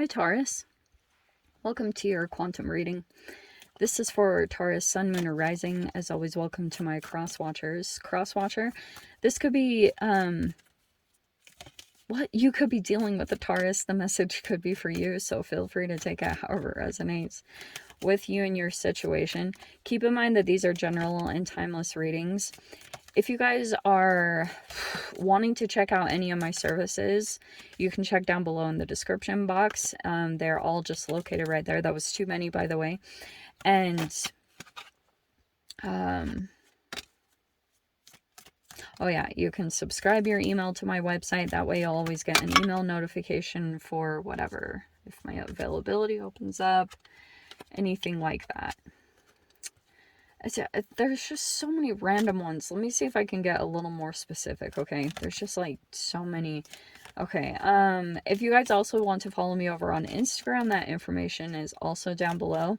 Hi Taurus, welcome to your quantum reading. This is for Taurus, Sun, Moon, or Rising. As always, welcome to my cross-watchers. Cross-watcher, this could be, what you could be dealing with a Taurus. The message could be for you, so feel free to take it however resonates with you and your situation. Keep in mind that these are general and timeless readings. If you guys are wanting to check out any of my services, you can check down below in the description box. They're all just located right there. That was too many, by the way. And, oh yeah, you can subscribe your email to my website. That way you'll always get an email notification for whatever. If my availability opens up, anything like that. There's just so many random ones. Let me see if I can get a little more specific, okay? There's just like so many. Okay, if you guys also want to follow me over on Instagram, that information is also down below.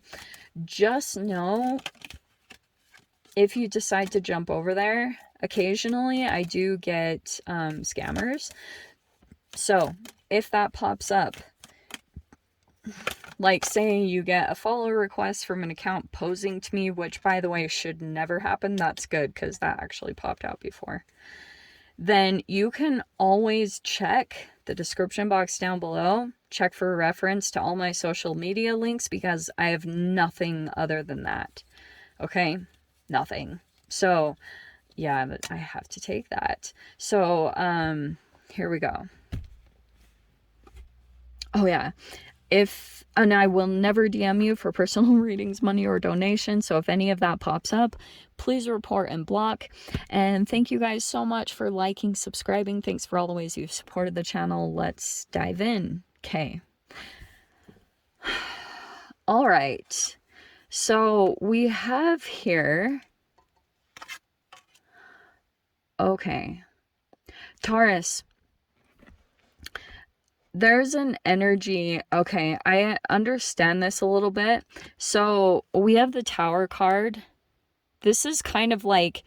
Just know, if you decide to jump over there, occasionally I do get scammers. So if that pops up, like saying you get a follow request from an account posing to me, which by the way should never happen. That's good because that actually popped out before. Then you can always check the description box down below. Check for reference to all my social media links because I have nothing other than that. Okay? Nothing. So yeah, I have to take that. So here we go. Oh yeah. And I will never DM you for personal readings, money, or donation. So if any of that pops up, please report and block. And thank you guys so much for liking, subscribing. Thanks for all the ways you've supported the channel. Let's dive in. Okay. All right. So we have here. Okay. Taurus. There's an energy. Okay, I understand this a little bit. So we have the Tower card. This is kind of like,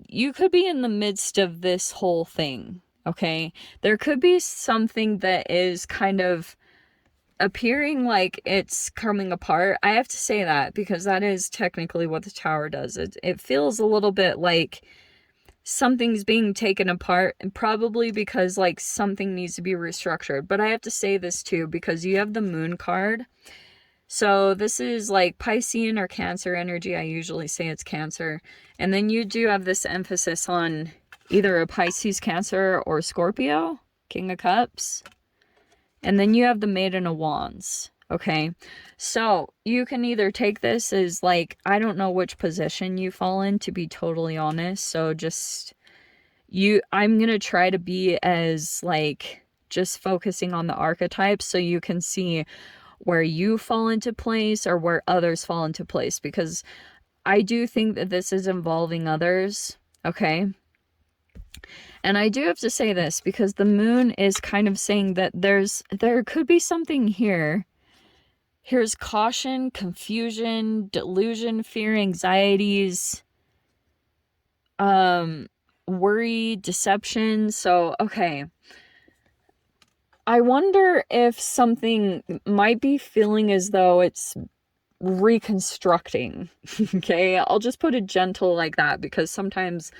you could be in the midst of this whole thing, okay? There could be something that is kind of appearing like it's coming apart. I have to say that because that is technically what the Tower does. It feels a little bit like something's being taken apart, and probably because like something needs to be restructured. But I have to say this too because you have the Moon card. So this is like Piscean or Cancer energy. I usually say it's Cancer. And then you do have this emphasis on either a Pisces, Cancer, or Scorpio, King of Cups. And then you have the Maiden of Wands. Okay, so you can either take this as like, I don't know which position you fall in, to be totally honest. So just I'm going to try to be as like just focusing on the archetypes so you can see where you fall into place or where others fall into place, because I do think that this is involving others. Okay. And I do have to say this because the Moon is kind of saying that there could be something here. Here's caution, confusion, delusion, fear, anxieties, worry, deception. So, okay. I wonder if something might be feeling as though it's reconstructing. Okay, I'll just put it gentle like that because sometimes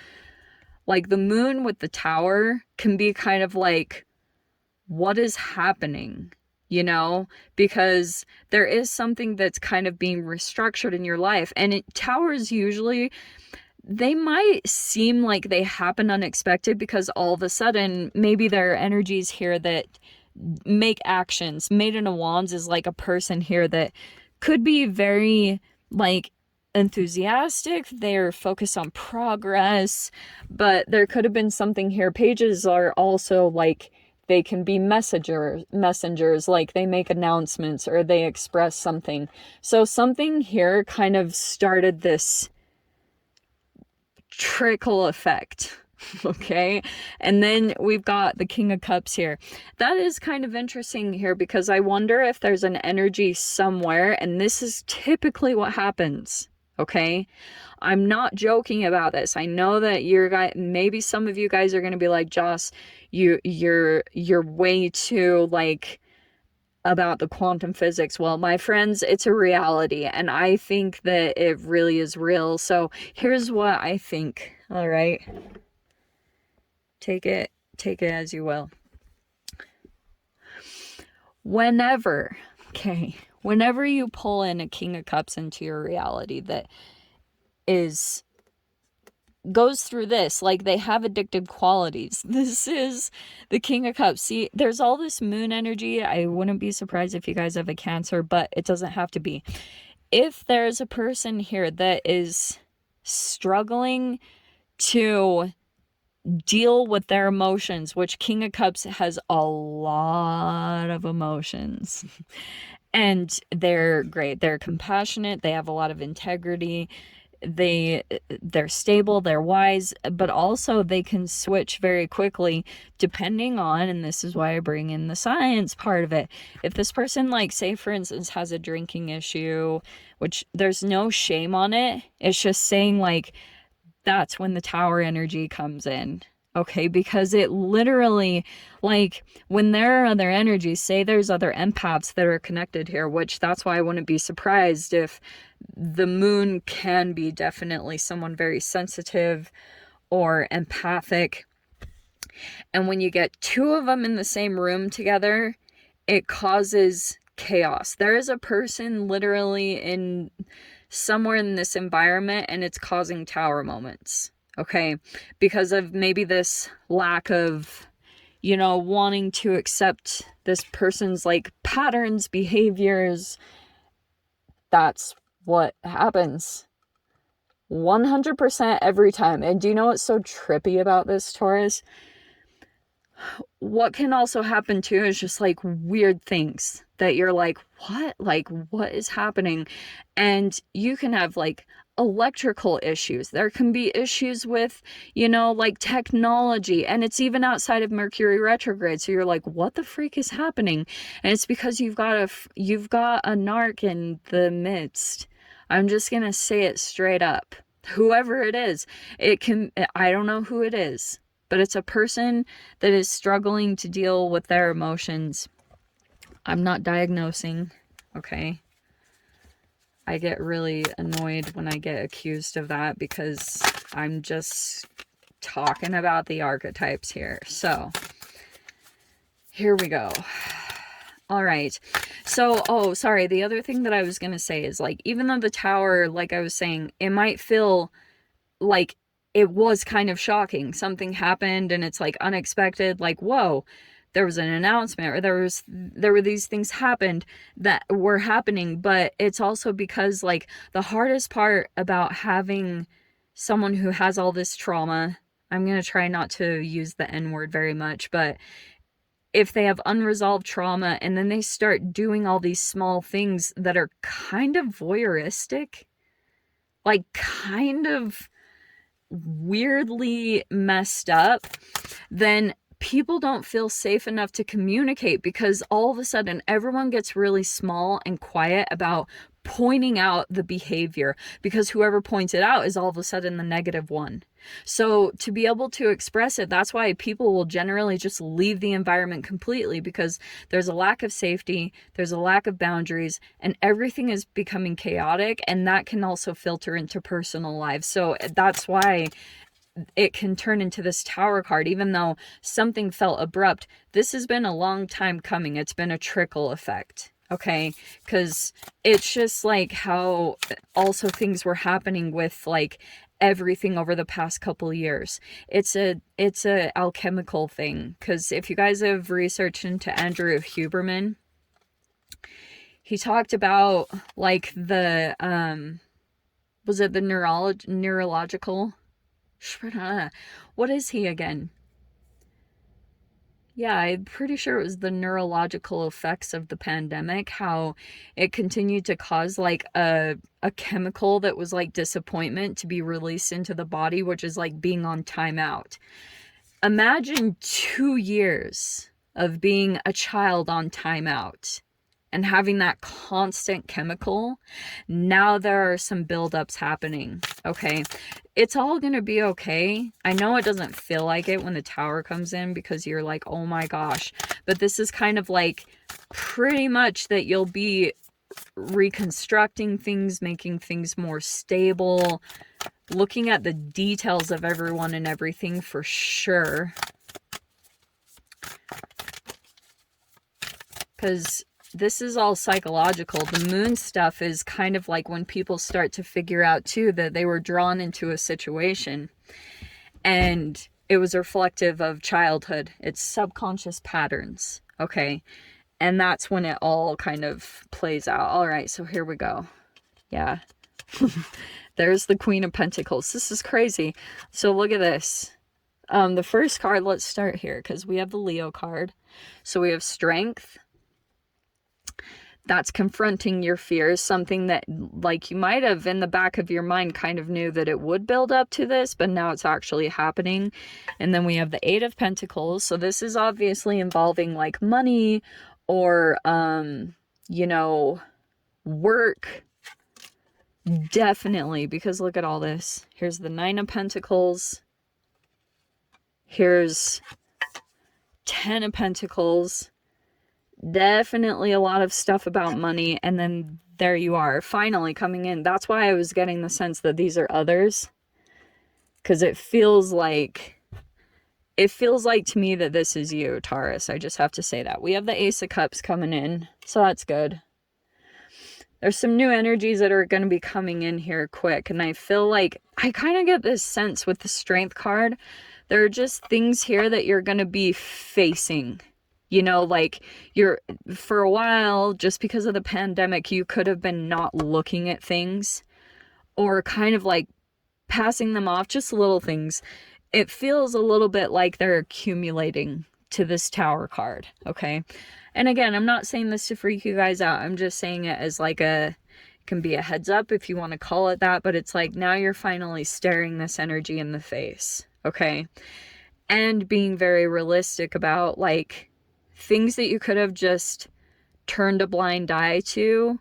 like the Moon with the Tower can be kind of like, what is happening? You know, because there is something that's kind of being restructured in your life. And Towers usually, they might seem like they happen unexpected because all of a sudden, maybe there are energies here that make actions. Maiden of Wands is like a person here that could be very like enthusiastic. They're focused on progress, but there could have been something here. Pages are also like, they can be messengers, like they make announcements or they express something. So something here kind of started this trickle effect. Okay. And then we've got the King of Cups here. That is kind of interesting here because I wonder if there's an energy somewhere, and this is typically what happens. Okay. I'm not joking about this. I know that maybe some of you guys are going to be like, Joss, you're way too like about the quantum physics. Well, my friends, it's a reality, and I think that it really is real. So here's what I think. All right, take it as you will. Whenever you pull in a King of Cups into your reality that goes through this, like, they have addictive qualities. This is the King of Cups. See, there's all this moon energy. I wouldn't be surprised if you guys have a Cancer, but it doesn't have to be. If there's a person here that is struggling to deal with their emotions, which King of Cups has a lot of emotions, and they're great, they're compassionate, they have a lot of integrity, they're stable, they're wise, but also they can switch very quickly depending on, and this is why I bring in the science part of it. If this person, like, say for instance, has a drinking issue, which there's no shame on it, it's just saying, like, that's when the Tower energy comes in. Okay, because it literally, like, when there are other energies, say there's other empaths that are connected here, which that's why I wouldn't be surprised if the moon can be definitely someone very sensitive or empathic. And when you get two of them in the same room together, it causes chaos. There is a person literally in somewhere in this environment, and it's causing Tower moments. Okay, because of maybe this lack of, you know, wanting to accept this person's, like, patterns, behaviors. That's what happens 100% every time. And do you know what's so trippy about this, Taurus? What can also happen too is just, like, weird things that you're like, what? Like, what is happening? And you can have, like, electrical issues. There can be issues with, you know, like, technology, and it's even outside of Mercury retrograde. So you're like, what the freak is happening? And it's because you've got a narc in the midst. I'm just gonna say it straight up. Whoever it is, I don't know who it is, but it's a person that is struggling to deal with their emotions. I'm not diagnosing, okay? I get really annoyed when I get accused of that because I'm just talking about the archetypes here. So, here we go. All right. So, oh, sorry. The other thing that I was going to say is, like, even though the Tower, like I was saying, it might feel like it was kind of shocking. Something happened and it's, like, unexpected, like, whoa, there was an announcement, or there were these things happened that were happening. But it's also because, like, the hardest part about having someone who has all this trauma, I'm going to try not to use the N word very much, but if they have unresolved trauma and then they start doing all these small things that are kind of voyeuristic, like, kind of weirdly messed up, then people don't feel safe enough to communicate, because all of a sudden everyone gets really small and quiet about pointing out the behavior, because whoever points it out is all of a sudden the negative one. So to be able to express it, that's why people will generally just leave the environment completely, because there's a lack of safety, there's a lack of boundaries, and everything is becoming chaotic, and that can also filter into personal lives. So that's why it can turn into this Tower card. Even though something felt abrupt, this has been a long time coming. It's been a trickle effect, okay? Because it's just like how also things were happening with, like, everything over the past couple years. It's a alchemical thing. Because if you guys have researched into Andrew Huberman, he talked about, like, the was it the neurological, what is he again? Yeah, I'm pretty sure it was the neurological effects of the pandemic, how it continued to cause, like, a chemical that was like disappointment to be released into the body, which is like being on timeout. Imagine 2 years of being a child on timeout and having that constant chemical. Now there are some buildups happening, okay? It's all gonna be okay. I know it doesn't feel like it when the Tower comes in, because you're like, oh my gosh. But this is kind of like pretty much that you'll be reconstructing things, making things more stable, looking at the details of everyone and everything for sure. Because this is all psychological. The moon stuff is kind of like when people start to figure out too that they were drawn into a situation and it was reflective of childhood. It's subconscious patterns, okay? And that's when it all kind of plays out. All right, so here we go. Yeah. There's the Queen of Pentacles. This is crazy. So look at this. The first card, let's start here because we have the Leo card. So we have strength. That's confronting your fears, something that like you might have in the back of your mind kind of knew that it would build up to this, but now it's actually happening. And then we have the Eight of Pentacles. So this is obviously involving like money or, you know, work. Definitely, because look at all this. Here's the Nine of Pentacles. Here's 10 of Pentacles. Definitely a lot of stuff about money, and then there you are finally coming in. That's why I was getting the sense that these are others, because it feels like to me that this is you, Taurus. I just have to say that. We have the Ace of Cups coming in, so that's good. There's some new energies that are going to be coming in here quick, and I feel like I kind of get this sense with the Strength card. There are just things here that you're going to be facing. You know, like for a while, just because of the pandemic, you could have been not looking at things or kind of like passing them off, just little things. It feels a little bit like they're accumulating to this Tower card, okay? And again, I'm not saying this to freak you guys out. I'm just saying it as like it can be a heads up if you want to call it that, but it's like now you're finally staring this energy in the face, okay? And being very realistic about like things that you could have just turned a blind eye to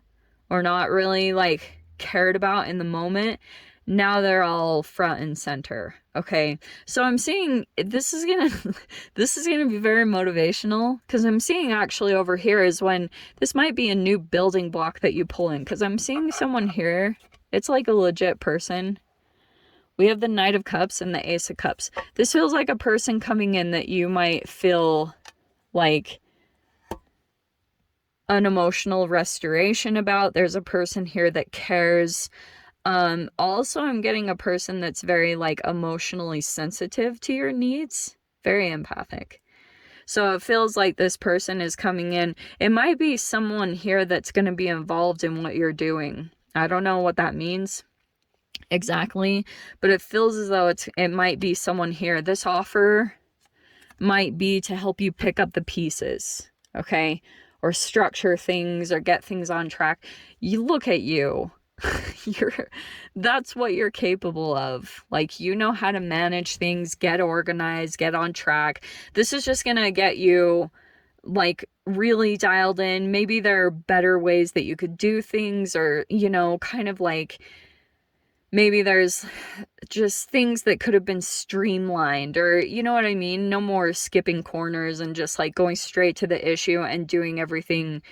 or not really like cared about in the moment. Now they're all front and center. Okay. So I'm seeing this is going to be very motivational, because I'm seeing actually over here is when this might be a new building block that you pull in, because I'm seeing someone here. It's like a legit person. We have the Knight of Cups and the Ace of Cups. This feels like a person coming in that you might feel like an emotional restoration about. There's a person here that cares. Also, I'm getting a person that's very like emotionally sensitive to your needs, very empathic. So it feels like this person is coming in. It might be someone here that's going to be involved in what you're doing. I don't know what that means exactly, but it feels as though it might be someone here. This offer might be to help you pick up the pieces, okay? Or structure things or get things on track. You look at you. That's what you're capable of. Like, you know how to manage things, get organized, get on track. This is just gonna get you like really dialed in. Maybe there are better ways that you could do things, or, you know, kind of like maybe there's just things that could have been streamlined, or you know what I mean? No more skipping corners and just like going straight to the issue and doing everything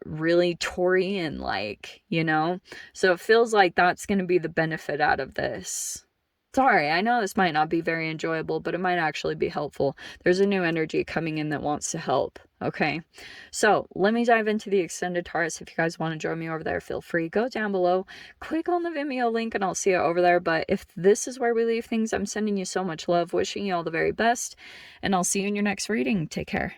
really Taurian like, you know? So it feels like that's going to be the benefit out of this. Sorry, I know this might not be very enjoyable, but it might actually be helpful. There's a new energy coming in that wants to help, okay? So let me dive into the extended Taurus. If you guys want to join me over there, feel free. Go down below, click on the Vimeo link, and I'll see you over there. But if this is where we leave things, I'm sending you so much love, wishing you all the very best, and I'll see you in your next reading. Take care.